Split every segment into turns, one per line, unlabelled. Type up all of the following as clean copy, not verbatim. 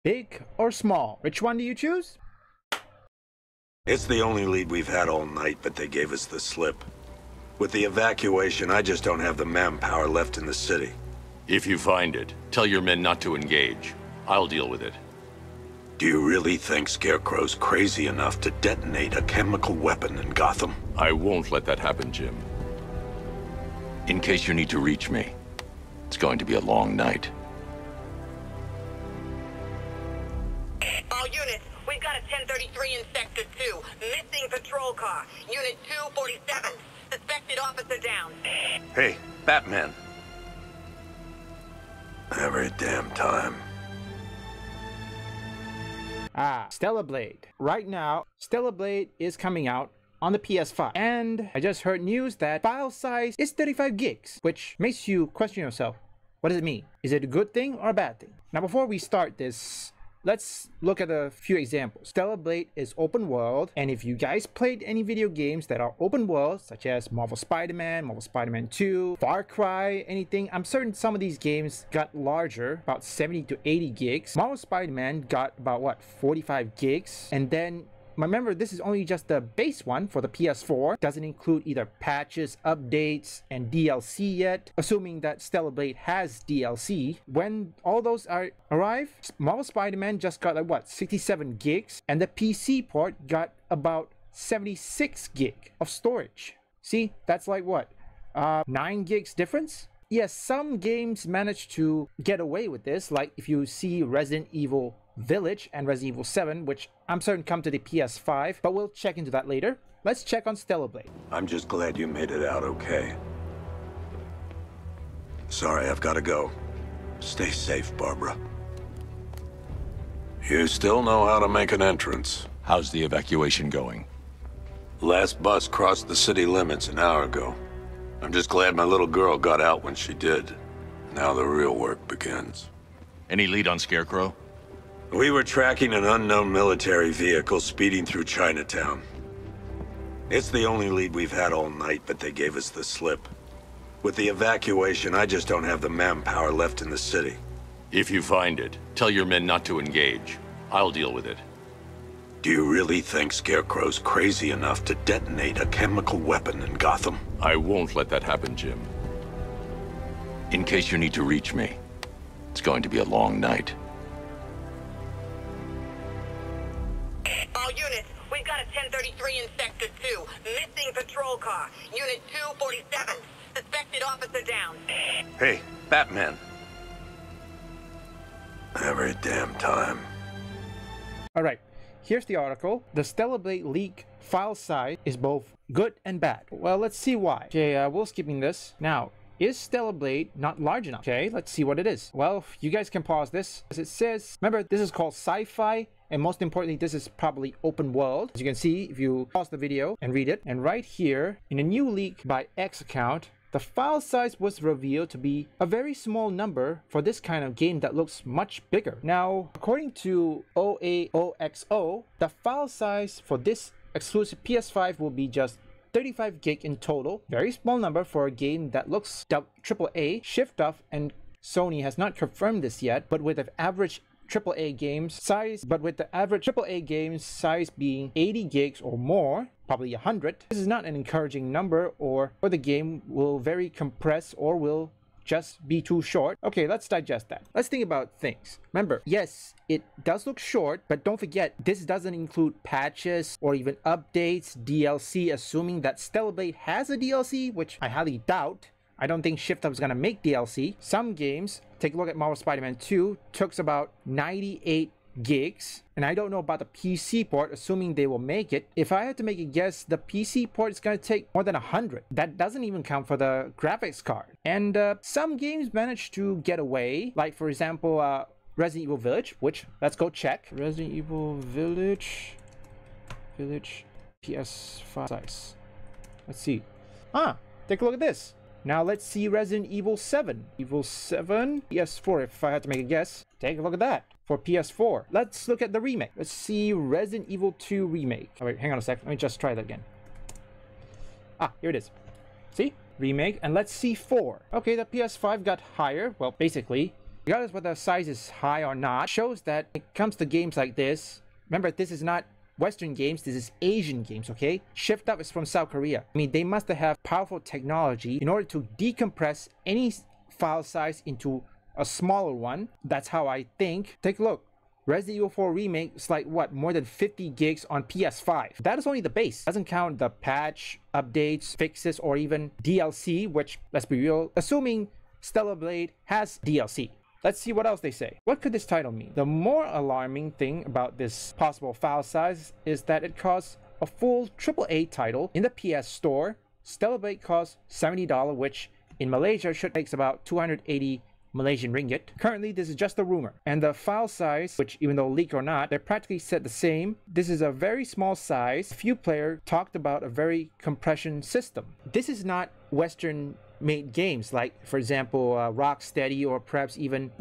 Big or small? Which one do you choose?
It's the only lead we've had all night, but they gave us the slip. With the evacuation, I just don't have the manpower left in the city.
If you find it, tell your men not to engage. I'll deal with it.
Do you really think Scarecrow's crazy enough to detonate a chemical weapon in Gotham?
I won't let that happen, Jim. In case you need to reach me, it's going to be a long night.
All units, we've got a 1033 in Sector 2. Missing patrol car. Unit 247. Suspected officer down.
Hey, Batman. Every damn time.
Stellar Blade. Right now, Stellar Blade is coming out on the PS5. And I just heard news that file size is 35 gigs, which makes you question yourself. What does it mean? Is it a good thing or a bad thing? Now, before we start this, let's look at a few examples. Stellar Blade is open world, and if you guys played any video games that are open world, such as Marvel Spider-Man, Marvel Spider-Man 2, Far Cry, anything, I'm certain some of these games got larger, about 70 to 80 gigs. Marvel Spider-Man got about, what, 45 gigs? And then remember, this is only just the base one for the PS4. Doesn't include either patches, updates, and DLC yet. Assuming that Stellar Blade has DLC. When all those arrive, Marvel Spider-Man just got like what, 67 gigs, and the PC port got about 76 gig of storage. See, that's like what, 9 gigs difference? Yes, some games manage to get away with this, like if you see Resident Evil Village and Resident Evil 7, which I'm certain come to the PS5, but we'll check into that later. Let's check on Stellar Blade.
I'm just glad you made it out okay. Sorry, I've got to go. Stay safe, Barbara. You still know how to make an entrance.
How's the evacuation going?
Last bus crossed the city limits an hour ago. I'm just glad my little girl got out when she did. Now the real work begins.
Any lead on Scarecrow?
We were tracking an unknown military vehicle speeding through Chinatown. It's the only lead we've had all night, but they gave us the slip. With the evacuation, I just don't have the manpower left in the city.
If you find it, tell your men not to engage. I'll deal with it.
Do you really think Scarecrow's crazy enough to detonate a chemical weapon in Gotham?
I won't let that happen, Jim. In case you need to reach me, it's going to be a long night.
All units, we've got a 1033 in Sector 2. Missing patrol car. Unit 247. Suspected officer down.
Hey, Batman. Every damn time.
Alright, here's the article. The Stellar Blade leak file size is both good and bad. Well, let's see why. Okay, we're skipping this. Now, is Stellar Blade not large enough? Okay, let's see what it is. Well, you guys can pause this. As it says, remember, this is called sci-fi, and most importantly, this is probably open world. As you can see, if you pause the video and read it, and right here, in a new leak by X account, the file size was revealed to be a very small number for this kind of game that looks much bigger. Now, according to OAOXO, the file size for this exclusive PS5 will be just 35 gig in total. Very small number for a game that looks AAA. Shift off, and Sony has not confirmed this yet, but with the average AAA games size being 80 gigs or more, probably 100. This is not an encouraging number, or the game will very compress or will just be too short. Okay, let's digest that. Let's think about things. Remember, yes, it does look short, but don't forget, this doesn't include patches or even updates, DLC, assuming that Stellar Blade has a DLC, which I highly doubt. I don't think Shift Up is going to make DLC. Some games, take a look at Marvel Spider-Man 2, took about 98 gigs. And I don't know about the PC port, assuming they will make it. If I had to make a guess, the PC port is going to take more than 100. That doesn't even count for the graphics card. And some games managed to get away. Like, for example, Resident Evil Village, which, let's go check. Resident Evil Village PS5 size. Let's see. Take a look at this. Now let's see Resident Evil 7. Evil 7 PS4, if I had to make a guess. Take a look at that for PS4. Let's look at the remake. Let's see Resident Evil 2 remake. Oh wait, hang on a sec. Let me just try that again. Here it is. See? Remake. And let's see 4. Okay, the PS5 got higher. Well, basically, regardless whether the size is high or not, shows that when it comes to games like this, remember, this is not Western games, this is Asian games, okay? Shift Up is from South Korea. I mean, they must have powerful technology in order to decompress any file size into a smaller one. That's how I think. Take a look. Resident Evil 4 Remake is like, what, more than 50 gigs on PS5. That is only the base. Doesn't count the patch, updates, fixes, or even DLC, which, let's be real, assuming Stellar Blade has DLC. Let's see what else they say. What could this title mean? The more alarming thing about this possible file size is that it costs a full AAA title in the PS Store. Stellar Blade costs $70, which in Malaysia should take about 280 Malaysian ringgit. Currently, this is just a rumor. And the file size, which even though leaked or not, they're practically set the same. This is a very small size. Few player talked about a very compression system. This is not Western made games like, for example, Rocksteady or perhaps even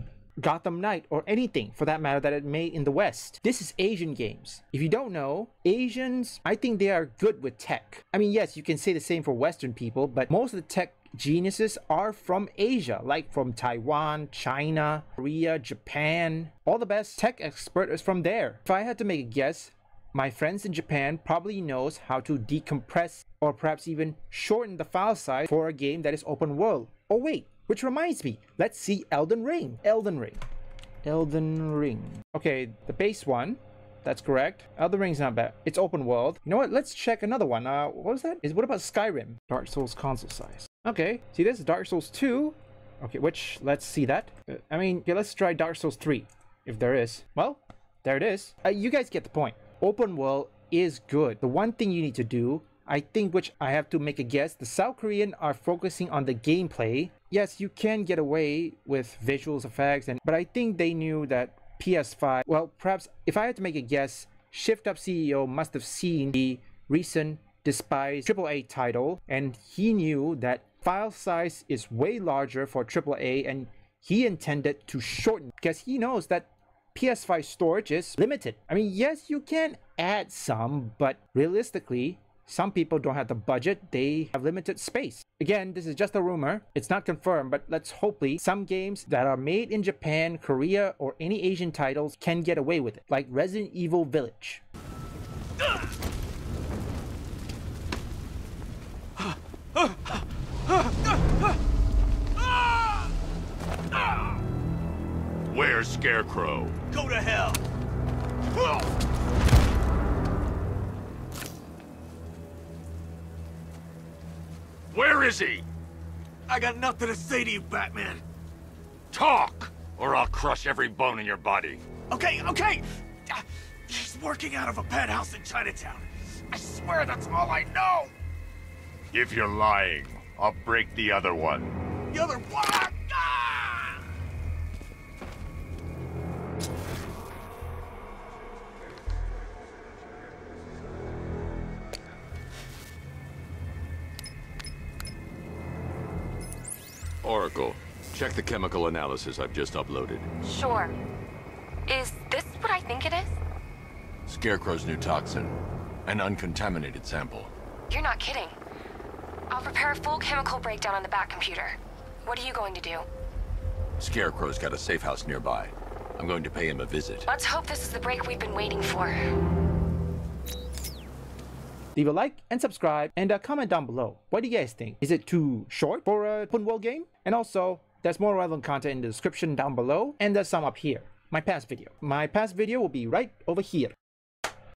Gotham Knight or anything for that matter that it made in the West. This is Asian games. If you don't know, Asians, I think they are good with tech. I mean, yes, you can say the same for Western people, but most of the tech geniuses are from Asia, like from Taiwan, China, Korea, Japan. All the best tech expert is from there. If I had to make a guess, my friends in Japan probably knows how to decompress or perhaps even shorten the file size for a game that is open world. Oh wait, which reminds me, let's see Elden Ring. Elden Ring. Okay, the base one, that's correct. Elden Ring's not bad. It's open world. You know what, let's check another one. What was that? What about Skyrim? Dark Souls console size. Okay, see this is Dark Souls 2. Okay, which, let's see that. I mean, okay, let's try Dark Souls 3, if there is. Well, there it is. You guys get the point. Open world is good. The one thing you need to do, I think, which I have to make a guess, the South Korean are focusing on the gameplay. Yes, you can get away with visuals effects, but I think they knew that PS5, well, perhaps if I had to make a guess, Shift Up CEO must have seen the recent despised AAA title, and he knew that file size is way larger for AAA, and he intended to shorten because he knows that PS5 storage is limited. I mean, yes, you can add some, but realistically, some people don't have the budget. They have limited space. Again, this is just a rumor. It's not confirmed, but let's hopefully some games that are made in Japan, Korea, or any Asian titles can get away with it, like Resident Evil Village.
Where's Scarecrow?
Go to hell!
Where is he?
I got nothing to say to you, Batman.
Talk, or I'll crush every bone in your body.
Okay. He's working out of a penthouse in Chinatown. I swear that's all I know.
If you're lying, I'll break the other one.
The other one! Ah!
Oracle, check the chemical analysis I've just uploaded.
Sure. Is this what I think it is?
Scarecrow's new toxin. An uncontaminated sample.
You're not kidding. I'll prepare a full chemical breakdown on the back computer. What are you going to do?
Scarecrow's got a safe house nearby. I'm going to pay him a visit.
Let's hope this is the break we've been waiting for.
Leave a like and subscribe and comment down below. What do you guys think? Is it too short for an open world game? And also, there's more relevant content in the description down below, and there's some up here. My past video. My past video will be right over here.